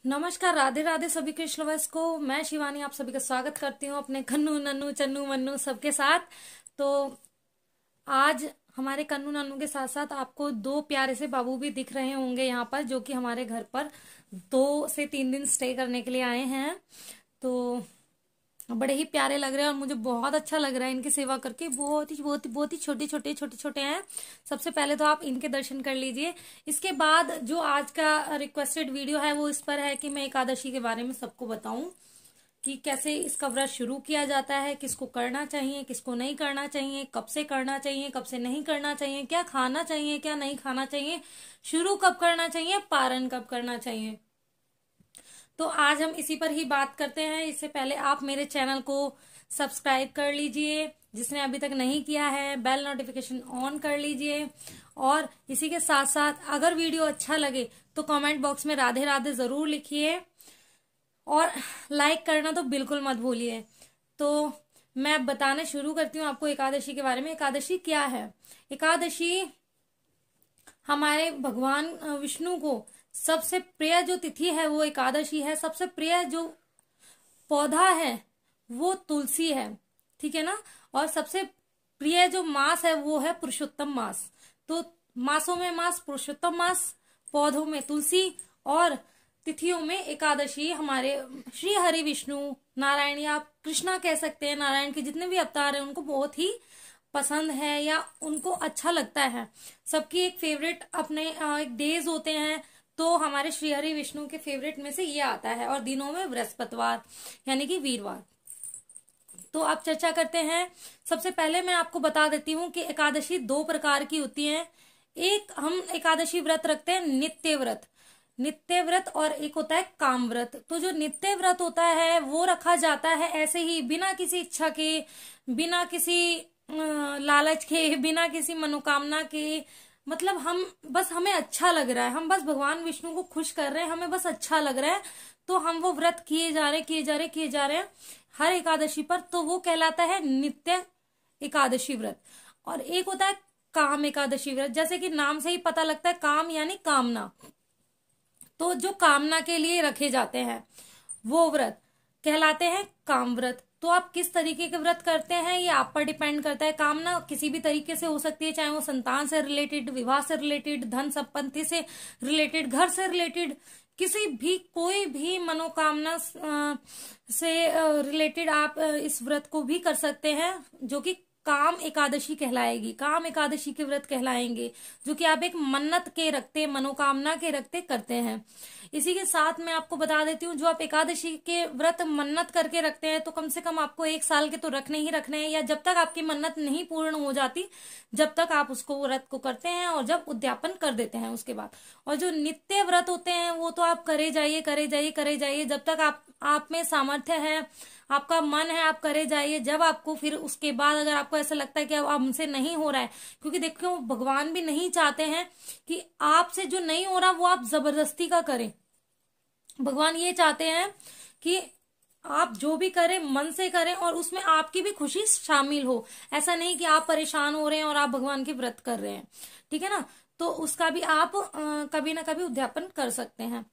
नमस्कार, राधे राधे सभी कृष्ण वयस को। मैं शिवानी आप सभी का स्वागत करती हूँ अपने कन्नू नन्नू चन्नू मन्नू सबके साथ। तो आज हमारे कन्नू नन्नू के साथ साथ आपको दो प्यारे से बाबू भी दिख रहे होंगे यहाँ पर, जो कि हमारे घर पर 2 से 3 दिन स्टे करने के लिए आए हैं। तो बड़े ही प्यारे लग रहे हैं और मुझे बहुत अच्छा लग रहा है इनकी सेवा करके। बहुत ही छोटे छोटे हैं। सबसे पहले तो आप इनके दर्शन कर लीजिए। इसके बाद जो आज का रिक्वेस्टेड वीडियो है वो इस पर है कि मैं एकादशी के बारे में सबको बताऊं कि कैसे इसका व्रत शुरू किया जाता है, किसको करना चाहिए, किसको नहीं करना चाहिए, कब से करना चाहिए, कब से नहीं करना चाहिए, क्या खाना चाहिए, क्या नहीं खाना चाहिए, शुरू कब करना चाहिए, पारण कब करना चाहिए। तो आज हम इसी पर ही बात करते हैं। इससे पहले आप मेरे चैनल को सब्सक्राइब कर लीजिए, जिसने अभी तक नहीं किया है, बेल नोटिफिकेशन ऑन कर लीजिए। और इसी के साथ साथ अगर वीडियो अच्छा लगे तो कमेंट बॉक्स में राधे राधे जरूर लिखिए और लाइक करना तो बिल्कुल मत भूलिए। तो मैं बताने शुरू करती हूँ आपको एकादशी के बारे में। एकादशी क्या है? एकादशी हमारे भगवान विष्णु को सबसे प्रिय जो तिथि है वो एकादशी है। सबसे प्रिय जो पौधा है वो तुलसी है, ठीक है ना। और सबसे प्रिय जो मास है वो है पुरुषोत्तम मास। तो मासों में मास पुरुषोत्तम मास, पौधों में तुलसी और तिथियों में एकादशी हमारे श्री हरि विष्णु नारायण, या आप कृष्णा कह सकते हैं, नारायण के जितने भी अवतार हैं उनको बहुत ही पसंद है या उनको अच्छा लगता है। सबकी एक फेवरेट अपने एक डेज होते हैं। तो हमारे श्रीहरि विष्णु के फेवरेट में से ये आता है। और दिनों में बृहस्पतिवार यानी कि वीरवार। तो अब चर्चा करते हैं। सबसे पहले मैं आपको बता देती हूँ कि एकादशी 2 प्रकार की होती है। एक हम एकादशी व्रत रखते हैं नित्य व्रत और एक होता है काम व्रत। तो जो नित्य व्रत होता है वो रखा जाता है ऐसे ही, बिना किसी इच्छा के, बिना किसी लालच के, बिना किसी मनोकामना के। मतलब हम बस, हमें अच्छा लग रहा है, हम बस भगवान विष्णु को खुश कर रहे हैं, हमें बस अच्छा लग रहा है, तो हम वो व्रत किए जा रहे हैं हर एकादशी पर। तो वो कहलाता है नित्य एकादशी व्रत। और एक होता है काम एकादशी व्रत। जैसे कि नाम से ही पता लगता है, काम यानी कामना। तो जो कामना के लिए रखे जाते हैं वो व्रत कहलाते हैं काम व्रत। तो आप किस तरीके के व्रत करते हैं ये आप पर डिपेंड करता है। कामना किसी भी तरीके से हो सकती है, चाहे वो संतान से रिलेटेड, विवाह से रिलेटेड, धन संपत्ति से रिलेटेड, घर से रिलेटेड, किसी भी कोई भी मनोकामना से रिलेटेड आप इस व्रत को भी कर सकते हैं, जो कि काम एकादशी कहलाएगी। काम एकादशी के व्रत कहलाएंगे, जो कि आप एक मन्नत के रखते, मनोकामना के रखते करते हैं। इसी के साथ मैं आपको बता देती हूँ, जो आप एकादशी के व्रत मन्नत करके रखते हैं तो कम से कम आपको 1 साल के तो रखने ही रखने हैं, या जब तक आपकी मन्नत नहीं पूर्ण हो जाती जब तक आप उसको व्रत को करते हैं और जब उद्यापन कर देते हैं उसके बाद। और जो नित्य व्रत होते हैं वो तो आप करे जाइए जब तक आप में सामर्थ्य है, आपका मन है, आप करे जाइए। जब आपको फिर उसके बाद अगर आपको ऐसा लगता है कि अब हमसे नहीं हो रहा है, क्योंकि देखो भगवान भी नहीं चाहते हैं कि आपसे जो नहीं हो रहा वो आप जबरदस्ती का करें। भगवान ये चाहते हैं कि आप जो भी करें मन से करें और उसमें आपकी भी खुशी शामिल हो। ऐसा नहीं कि आप परेशान हो रहे हैं और आप भगवान के व्रत कर रहे हैं, ठीक है ना। तो उसका भी आप कभी ना कभी उद्यापन कर सकते हैं।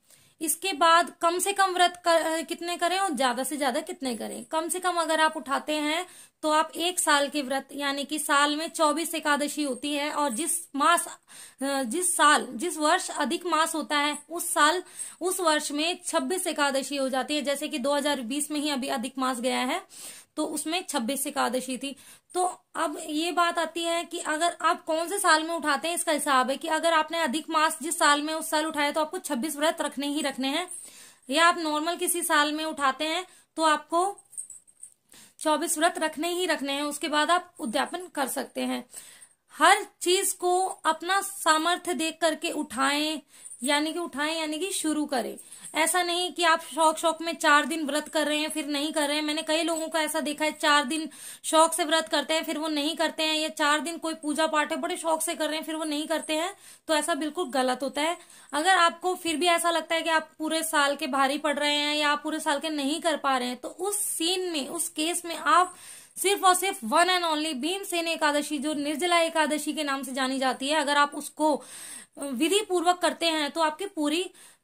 इसके बाद कम से कम व्रत कितने करें और ज्यादा से ज्यादा कितने करें। कम से कम अगर आप उठाते हैं तो आप 1 साल के व्रत, यानी कि साल में 24 एकादशी होती है। और जिस वर्ष अधिक मास होता है उस वर्ष में 26 एकादशी हो जाती है। जैसे कि 2020 में ही अभी अधिक मास गया है तो उसमें 26 एकादशी थी। तो अब ये बात आती है कि अगर आप कौन से साल में उठाते हैं, इसका हिसाब है कि अगर आपने अधिक मास जिस साल में उस साल उठाया तो आपको 26 व्रत रखने ही रखने हैं, या आप नॉर्मल किसी साल में उठाते हैं तो आपको 24 व्रत रखने ही रखने हैं। उसके बाद आप उद्यापन कर सकते हैं। हर चीज को अपना सामर्थ्य देख करके उठाएं, यानी कि शुरू करें। ऐसा नहीं कि आप शौक में 4 दिन व्रत कर रहे हैं फिर नहीं कर रहे हैं। मैंने कई लोगों का ऐसा देखा है, 4 दिन शौक से व्रत करते हैं फिर वो नहीं करते हैं, या 4 दिन कोई पूजा पाठ है बड़े शौक से कर रहे हैं फिर वो नहीं करते हैं। तो ऐसा बिल्कुल गलत होता है। अगर आपको फिर भी ऐसा लगता है कि आप पूरे साल के भारी पड़ रहे हैं या आप पूरे साल के नहीं कर पा रहे हैं, तो उस सीन में, उस केस में आप सिर्फ और सिर्फ one and only Bhimsen Ekadashi, जो निर्जला एकादशी के नाम से जानी जाती है, अगर आप उसको विधि पूर्वक करते हैं तो आपकी पूरी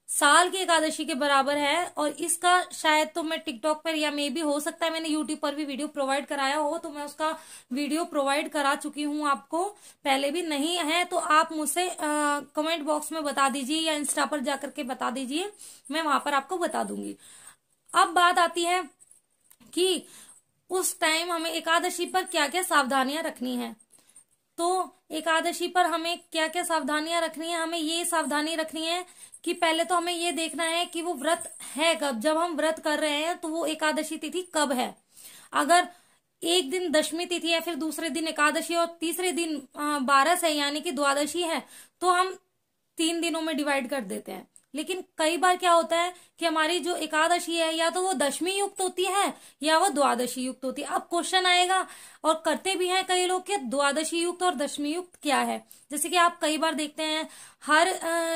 साल की एकादशी के बराबर है। और इसका शायद तो मैं टिकटॉक पर या मे भी हो सकता है मैंने यूट्यूब पर भी वीडियो प्रोवाइड कराया हो, तो मैं उसका वीडियो प्रोवाइड करा चुकी हूँ आपको पहले भी। नहीं है तो आप मुझसे कमेंट बॉक्स में बता दीजिए या इंस्टा पर जाकर के बता दीजिए, मैं वहां पर आपको बता दूंगी। अब बात आती है कि उस टाइम हमें एकादशी पर क्या क्या सावधानियां रखनी है। तो एकादशी पर हमें क्या क्या सावधानियां रखनी है, हमें ये सावधानी रखनी है कि पहले तो हमें ये देखना है कि वो व्रत है कब। जब हम व्रत कर रहे हैं तो वो एकादशी तिथि कब है। अगर एक दिन दशमी तिथि है, फिर दूसरे दिन एकादशी और तीसरे दिन 12 है यानी कि द्वादशी है, तो हम 3 दिनों में डिवाइड कर देते हैं। लेकिन कई बार क्या होता है कि हमारी जो एकादशी है या तो वो दशमी युक्त होती है या वो द्वादशी युक्त होती है। अब क्वेश्चन आएगा, और करते भी हैं कई लोग, कि द्वादशी युक्त और दशमी युक्त क्या है। जैसे कि आप कई बार देखते हैं हर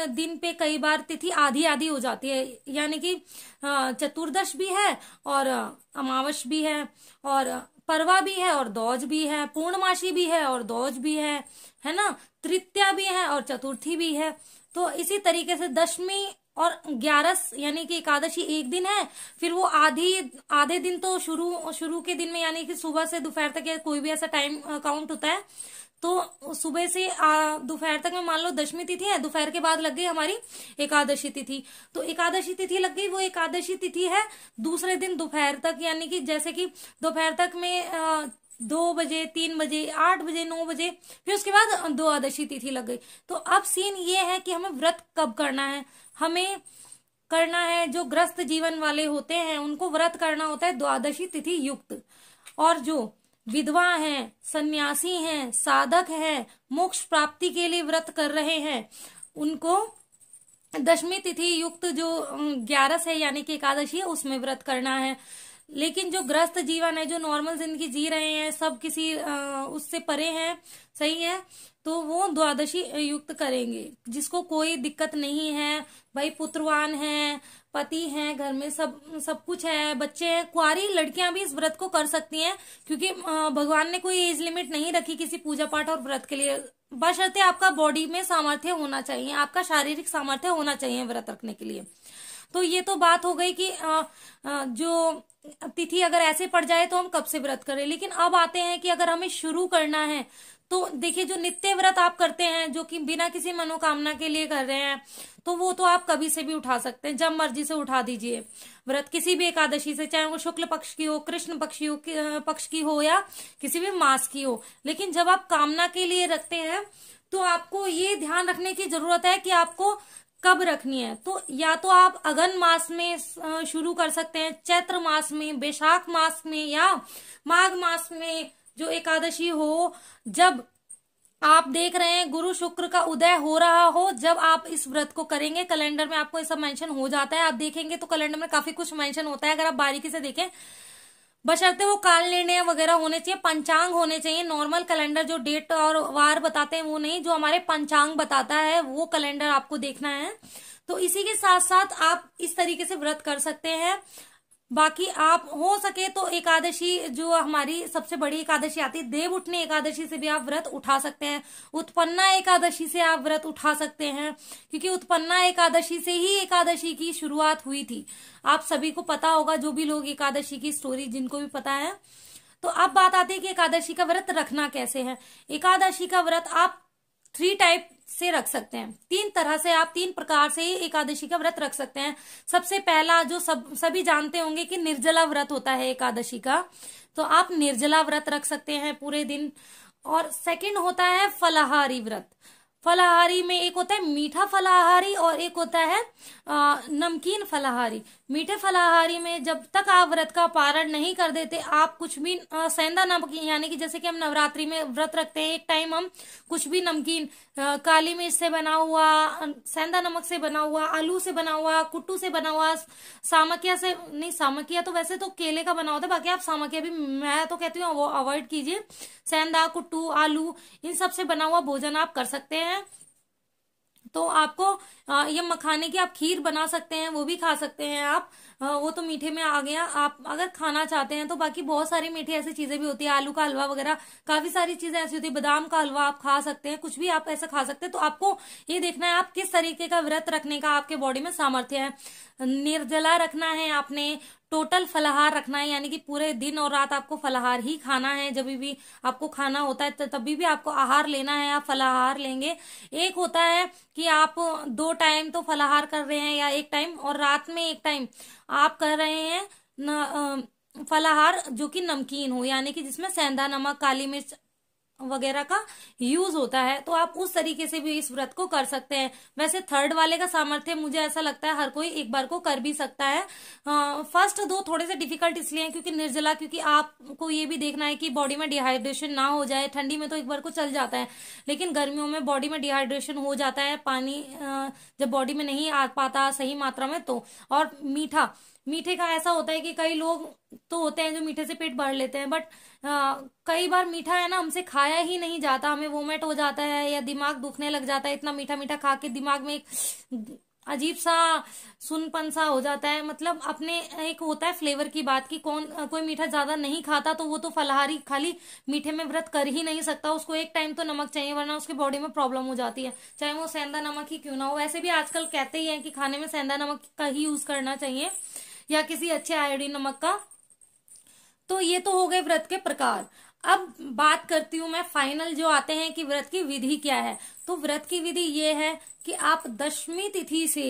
दिन पे कई बार तिथि आधी आधी हो जाती है, यानी कि चतुर्दश भी है और अमावस भी है और परवा भी है और दौज भी है, पूर्णमासी भी है और दौज भी है ना, तृतीया भी है और चतुर्थी भी है। तो इसी तरीके से दशमी और 11 यानी कि एकादशी एक दिन है, फिर वो आधे दिन तो शुरू के दिन में यानी कि सुबह से दोपहर तक या कोई भी ऐसा टाइम काउंट होता है। तो सुबह से दोपहर तक में मान लो दशमी तिथि है, दोपहर के बाद लग गई हमारी एकादशी तिथि। तो एकादशी तिथि लग गई, वो एकादशी तिथि है दूसरे दिन दोपहर तक, यानी कि जैसे कि दोपहर तक में 2 बजे, 3 बजे, 8 बजे, 9 बजे, फिर उसके बाद द्वादशी तिथि लग गई। तो अब सीन ये है कि हमें व्रत कब करना है। हमें करना है, जो ग्रस्त जीवन वाले होते हैं उनको व्रत करना होता है द्वादशी तिथि युक्त। और जो विधवा हैं, सन्यासी हैं, साधक हैं, मोक्ष प्राप्ति के लिए व्रत कर रहे हैं, उनको दशमी तिथि युक्त जो 11 है यानी कि एकादशी है उसमें व्रत करना है। लेकिन जो ग्रस्त जीवन है, जो नॉर्मल जिंदगी जी रहे हैं, सब किसी उससे परे हैं, सही है, तो वो द्वादशी युक्त करेंगे। जिसको कोई दिक्कत नहीं है, भाई पुत्रवान है, पति है, घर में सब कुछ है, बच्चे हैं, कुंवारी लड़कियां भी इस व्रत को कर सकती हैं, क्योंकि भगवान ने कोई एज लिमिट नहीं रखी किसी पूजा पाठ और व्रत के लिए। बशर्ते आपका बॉडी में सामर्थ्य होना चाहिए, आपका शारीरिक सामर्थ्य होना चाहिए व्रत रखने के लिए। तो ये तो बात हो गई कि जो तिथि अगर ऐसे पड़ जाए तो हम कब से व्रत करें। लेकिन अब आते हैं कि अगर हमें शुरू करना है तो देखिए, जो नित्य व्रत आप करते हैं जो कि बिना किसी मनोकामना के लिए कर रहे हैं, तो वो तो आप कभी से भी उठा सकते हैं, जब मर्जी से उठा दीजिए व्रत किसी भी एकादशी से, चाहे वो शुक्ल पक्ष की हो, कृष्ण पक्ष की हो या किसी भी मास की हो। लेकिन जब आप कामना के लिए रखते हैं तो आपको ये ध्यान रखने की जरूरत है कि आपको कब रखनी है। तो या तो आप अगन मास में शुरू कर सकते हैं, चैत्र मास में, बैशाख मास में, या माघ मास में जो एकादशी हो, जब आप देख रहे हैं गुरु शुक्र का उदय हो रहा हो, जब आप इस व्रत को करेंगे। कैलेंडर में आपको ये सब मेंशन हो जाता है, आप देखेंगे तो कैलेंडर में काफी कुछ मेंशन होता है, अगर आप बारीकी से देखें। बशर्ते वो काल निर्णय वगैरह होने चाहिए, पंचांग होने चाहिए। नॉर्मल कैलेंडर जो डेट और वार बताते हैं वो नहीं, जो हमारे पंचांग बताता है वो कैलेंडर आपको देखना है। तो इसी के साथ साथ आप इस तरीके से व्रत कर सकते हैं। बाकी आप हो सके तो एकादशी जो हमारी सबसे बड़ी एकादशी आती है, देव उठनी एकादशी से भी आप व्रत उठा सकते हैं। उत्पन्ना एकादशी से आप व्रत उठा सकते हैं, क्योंकि उत्पन्ना एकादशी से ही एकादशी की शुरुआत हुई थी। आप सभी को पता होगा, जो भी लोग एकादशी की स्टोरी जिनको भी पता है। तो अब बात आती है कि एकादशी का व्रत रखना कैसे है। एकादशी का व्रत आप 3 टाइप से रख सकते हैं, 3 तरह से, आप 3 प्रकार से एकादशी का व्रत रख सकते हैं। सबसे पहला जो सभी जानते होंगे कि निर्जला व्रत होता है एकादशी का, तो आप निर्जला व्रत रख सकते हैं पूरे दिन। और सेकंड होता है फलाहारी व्रत। फलाहारी में एक होता है मीठा फलाहारी और एक होता है नमकीन फलाहारी। मीठे फलाहारी में जब तक आप व्रत का पारण नहीं कर देते, आप कुछ भी सेंधा नमकीन, यानी कि जैसे कि हम नवरात्रि में व्रत रखते हैं, एक टाइम हम कुछ भी नमकीन, काली मिर्च से बना हुआ, सेंधा नमक से बना हुआ, आलू से बना हुआ, कुट्टू से बना हुआ, सामकिया से नहीं, सामकिया तो वैसे तो केले का बना होता है, बाकी आप सामकिया भी मैं तो कहती हूँ वो अवॉइड कीजिए। सेंधा, कुट्टू, आलू, इन सब से बना हुआ भोजन आप कर सकते हैं। तो आपको ये मखाने की आप खीर बना सकते हैं, वो भी खा सकते हैं आप। वो तो मीठे में आ गया। आप अगर खाना चाहते हैं तो बाकी बहुत सारी मीठी ऐसी चीजें भी होती है, आलू का हलवा वगैरह, काफी सारी चीजें ऐसी होती है, बादाम का हलवा आप खा सकते हैं, कुछ भी आप ऐसा खा सकते हैं। तो आपको ये देखना है आप किस तरीके का व्रत रखने का आपके बॉडी में सामर्थ्य है। निर्जला रखना है आपने, टोटल फलाहार रखना है, यानी कि पूरे दिन और रात आपको फलाहार ही खाना है। जब भी आपको खाना होता है तभी भी आपको आहार लेना है, आप फलाहार लेंगे। एक होता है कि आप 2 टाइम तो फलाहार कर रहे हैं या 1 टाइम, और रात में 1 टाइम आप कर रहे हैं फलाहार जो कि नमकीन हो, यानी कि जिसमें सेंधा नमक, काली मिर्च वगैरह का यूज होता है। तो आप उस तरीके से भी इस व्रत को कर सकते हैं। वैसे थर्ड वाले का सामर्थ्य मुझे ऐसा लगता है हर कोई एक बार को कर भी सकता है। फर्स्ट 2 थोड़े से डिफिकल्ट इसलिए हैं क्योंकि निर्जला, क्योंकि आपको ये भी देखना है कि बॉडी में डिहाइड्रेशन ना हो जाए। ठंडी में तो एक बार को चल जाता है, लेकिन गर्मियों में बॉडी में डिहाइड्रेशन हो जाता है, पानी जब बॉडी में नहीं आ पाता सही मात्रा में तो। और मीठे का ऐसा होता है कि कई लोग तो होते हैं जो मीठे से पेट भर लेते हैं, बट कई बार मीठा है ना हमसे खाया ही नहीं जाता, हमें वोमिट हो जाता है या दिमाग दुखने लग जाता है, इतना मीठा मीठा खा के दिमाग में एक अजीब सा सुनपन सा हो जाता है। मतलब अपने एक होता है फ्लेवर की बात की, कोई मीठा ज्यादा नहीं खाता तो वो तो फलाहारी खाली मीठे में व्रत कर ही नहीं सकता, उसको 1 टाइम तो नमक चाहिए, वरना उसके बॉडी में प्रॉब्लम हो जाती है, चाहे वो सेंधा नमक ही क्यों ना हो। वैसे भी आजकल कहते ही है कि खाने में सेंधा नमक का ही यूज करना चाहिए या किसी अच्छे आयोडीन नमक का। तो ये तो हो गए व्रत के प्रकार। अब बात करती हूं मैं फाइनल जो आते हैं कि व्रत की विधि क्या है। तो व्रत की विधि ये है कि आप 10वीं तिथि से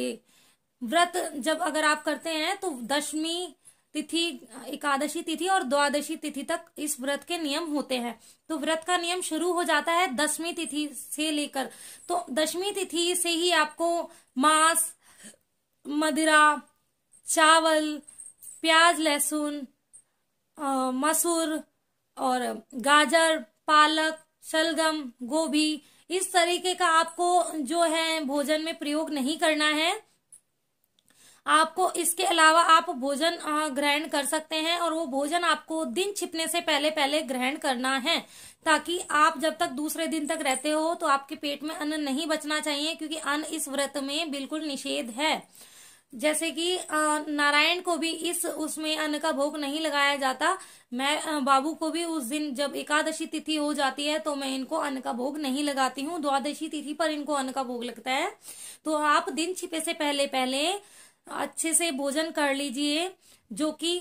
व्रत जब अगर आप करते हैं तो 10वीं तिथि, एकादशी तिथि और द्वादशी तिथि तक इस व्रत के नियम होते हैं। तो व्रत का नियम शुरू हो जाता है 10वीं तिथि से लेकर। तो 10वीं तिथि से ही आपको मांस, मदिरा, चावल, प्याज, लहसुन, मसूर और गाजर, पालक, शलगम, गोभी, इस तरीके का आपको जो है भोजन में प्रयोग नहीं करना है। आपको इसके अलावा आप भोजन ग्रहण कर सकते हैं, और वो भोजन आपको दिन छिपने से पहले पहले ग्रहण करना है, ताकि आप जब तक दूसरे दिन तक रहते हो तो आपके पेट में अन्न नहीं बचना चाहिए, क्योंकि अन्न इस व्रत में बिल्कुल निषेध है। जैसे कि नारायण को भी इस उसमें अन्न का भोग नहीं लगाया जाता। मैं बाबू को भी उस दिन जब एकादशी तिथि हो जाती है तो मैं इनको अन्न का भोग नहीं लगाती हूँ, द्वादशी तिथि पर इनको अन्न का भोग लगता है। तो आप दिन छिपे से पहले पहले अच्छे से भोजन कर लीजिए, जो कि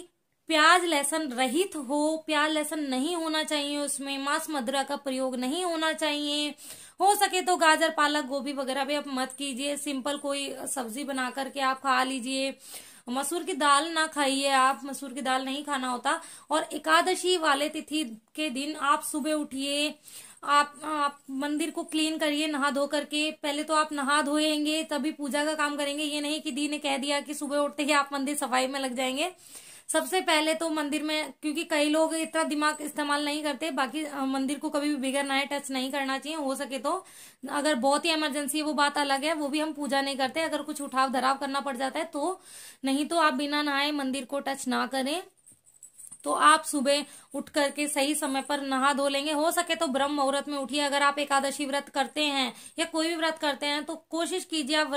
प्याज लहसुन रहित हो। प्याज लहसुन नहीं होना चाहिए उसमें, मांस मदिरा का प्रयोग नहीं होना चाहिए। हो सके तो गाजर, पालक, गोभी वगैरह भी आप मत कीजिए, सिंपल कोई सब्जी बना करके आप खा लीजिए। मसूर की दाल ना खाइए, आप मसूर की दाल नहीं खाना होता। और एकादशी वाले तिथि के दिन आप सुबह उठिए, आप मंदिर को क्लीन करिए नहा धो करके। पहले तो आप नहा धोएंगे तभी पूजा का काम करेंगे, ये नहीं कि दी ने कह दिया कि सुबह उठते ही आप मंदिर सफाई में लग जाएंगे। सबसे पहले तो मंदिर में, क्योंकि कई लोग इतना दिमाग इस्तेमाल नहीं करते, बाकी मंदिर को कभी भी बिगर नहाए टच नहीं करना चाहिए। हो सके तो अगर बहुत ही इमरजेंसी है वो बात अलग है, वो भी हम पूजा नहीं करते, अगर कुछ उठाव धराव करना पड़ जाता है तो, नहीं तो आप बिना नहाए मंदिर को टच ना करें। तो आप सुबह उठ करके सही समय पर नहा धो लेंगे। हो सके तो ब्रह्म मुहूर्त में उठिए। अगर आप एकादशी व्रत करते हैं या कोई भी व्रत करते हैं तो कोशिश कीजिए आप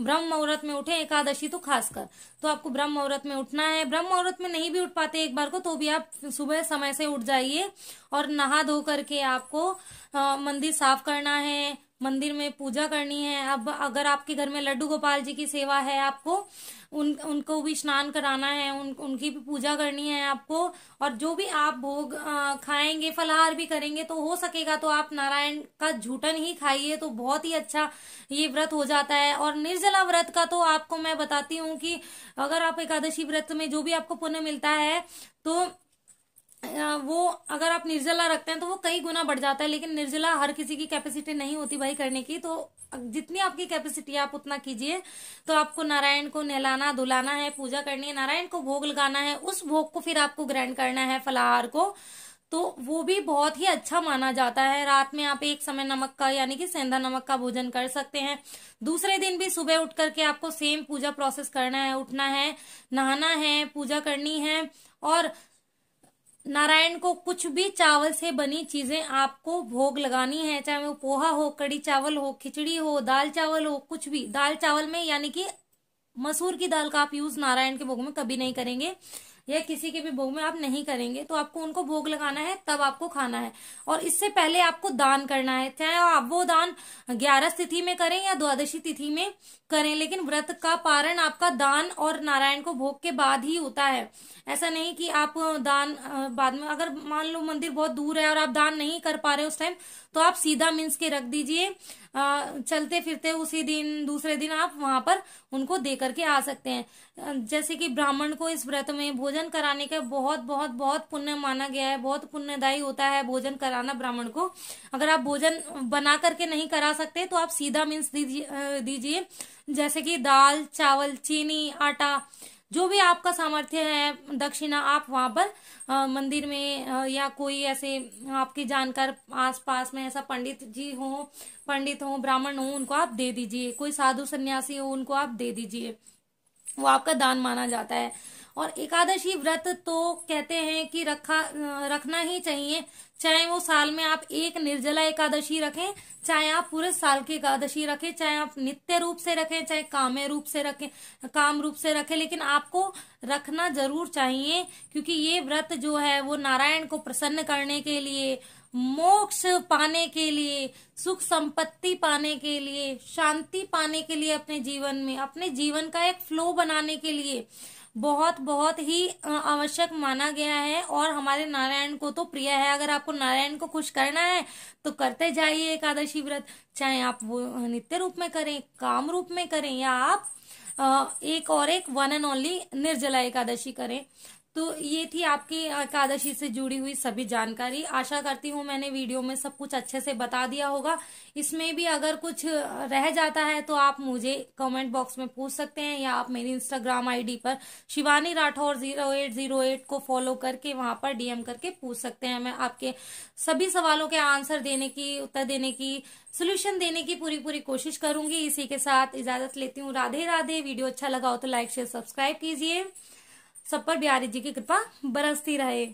ब्रह्म मुहूर्त में उठे, एकादशी तो खासकर। तो आपको ब्रह्म मुहूर्त में उठना है। ब्रह्म मुहूर्त में नहीं भी उठ पाते एक बार को तो भी आप सुबह समय से उठ जाइए और नहा धो करके आपको मंदिर साफ करना है, मंदिर में पूजा करनी है। अब अगर आपके घर में लड्डू गोपाल जी की सेवा है, आपको उनको भी स्नान कराना है, उनकी भी पूजा करनी है आपको। और जो भी आप भोग खाएंगे, फलाहार भी करेंगे, तो हो सकेगा तो आप नारायण का झूठन ही खाइए, तो बहुत ही अच्छा ये व्रत हो जाता है। और निर्जला व्रत का तो आपको मैं बताती हूँ कि अगर आप एकादशी व्रत में जो भी आपको पुण्य मिलता है तो वो अगर आप निर्जला रखते हैं तो वो कई गुना बढ़ जाता है। लेकिन निर्जला हर किसी की कैपेसिटी नहीं होती भाई करने की, तो जितनी आपकी कैपेसिटी है आप उतना कीजिए। तो आपको नारायण को नहलाना धुलाना है, पूजा करनी है, नारायण को भोग लगाना है, उस भोग को फिर आपको ग्रहण करना है फलाहार को, तो वो भी बहुत ही अच्छा माना जाता है। रात में आप एक समय नमक का यानी कि सेंधा नमक का भोजन कर सकते हैं। दूसरे दिन भी सुबह उठ करके आपको सेम पूजा प्रोसेस करना है, उठना है, नहाना है, पूजा करनी है। और नारायण को कुछ भी चावल से बनी चीजें आपको भोग लगानी है, चाहे वो पोहा हो, कड़ी चावल हो, खिचड़ी हो, दाल चावल हो, कुछ भी। दाल चावल में यानी कि मसूर की दाल का आप यूज नारायण के भोग में कभी नहीं करेंगे, या किसी के भी भोग में आप नहीं करेंगे। तो आपको उनको भोग लगाना है, तब आपको खाना है। और इससे पहले आपको दान करना है, चाहे आप वो दान 11 तिथि में करें या द्वादशी तिथि में करें, लेकिन व्रत का पारण आपका दान और नारायण को भोग के बाद ही होता है। ऐसा नहीं कि आप दान बाद में, अगर मान लो मंदिर बहुत दूर है और आप दान नहीं कर पा रहे उस टाइम, तो आप सीधा मीन्स के रख दीजिए, चलते फिरते उसी दिन दूसरे दिन आप वहां पर उनको दे करके आ सकते हैं। जैसे कि ब्राह्मण को इस व्रत में भोजन कराने का बहुत बहुत बहुत पुण्य माना गया है, बहुत पुण्यदायी होता है भोजन कराना ब्राह्मण को। अगर आप भोजन बना करके नहीं करा सकते तो आप सीधा मीन्स दीजिए, जैसे कि दाल चावल चीनी आटा जो भी आपका सामर्थ्य है, दक्षिणा आप वहां पर मंदिर में या कोई ऐसे आपके जानकार आसपास में ऐसा पंडित हो ब्राह्मण हो, उनको आप दे दीजिए। कोई साधु सन्यासी हो, उनको आप दे दीजिए, वो आपका दान माना जाता है। और एकादशी व्रत तो कहते हैं कि रखना ही चाहिए, चाहे वो साल में आप एक निर्जला एकादशी रखें, चाहे आप पूरे साल की एकादशी रखें, चाहे आप नित्य रूप से रखें, चाहे काम रूप से रखें, लेकिन आपको रखना जरूर चाहिए। क्योंकि ये व्रत जो है वो नारायण को प्रसन्न करने के लिए, मोक्ष पाने के लिए, सुख संपत्ति पाने के लिए, शांति पाने के लिए, अपने जीवन में अपने जीवन का एक फ्लो बनाने के लिए बहुत बहुत ही आवश्यक माना गया है। और हमारे नारायण को तो प्रिय है। अगर आपको नारायण को खुश करना है तो करते जाइए एकादशी व्रत, चाहे आप वो नित्य रूप में करें, काम रूप में करें, या आप एक one and only Nirjala Ekadashi करें। तो ये थी आपकी एकादशी से जुड़ी हुई सभी जानकारी। आशा करती हूँ मैंने वीडियो में सब कुछ अच्छे से बता दिया होगा। इसमें भी अगर कुछ रह जाता है तो आप मुझे कमेंट बॉक्स में पूछ सकते हैं, या आप मेरी इंस्टाग्राम आईडी पर शिवानी राठौर 0808 को फॉलो करके वहां पर डीएम करके पूछ सकते हैं। मैं आपके सभी सवालों के उत्तर देने की सोल्यूशन देने की पूरी कोशिश करूंगी। इसी के साथ इजाजत लेती हूँ। राधे राधे। वीडियो अच्छा लगा हो तो लाइक शेयर सब्सक्राइब कीजिए। सब पर बिहारी जी की कृपा बरसती रहे।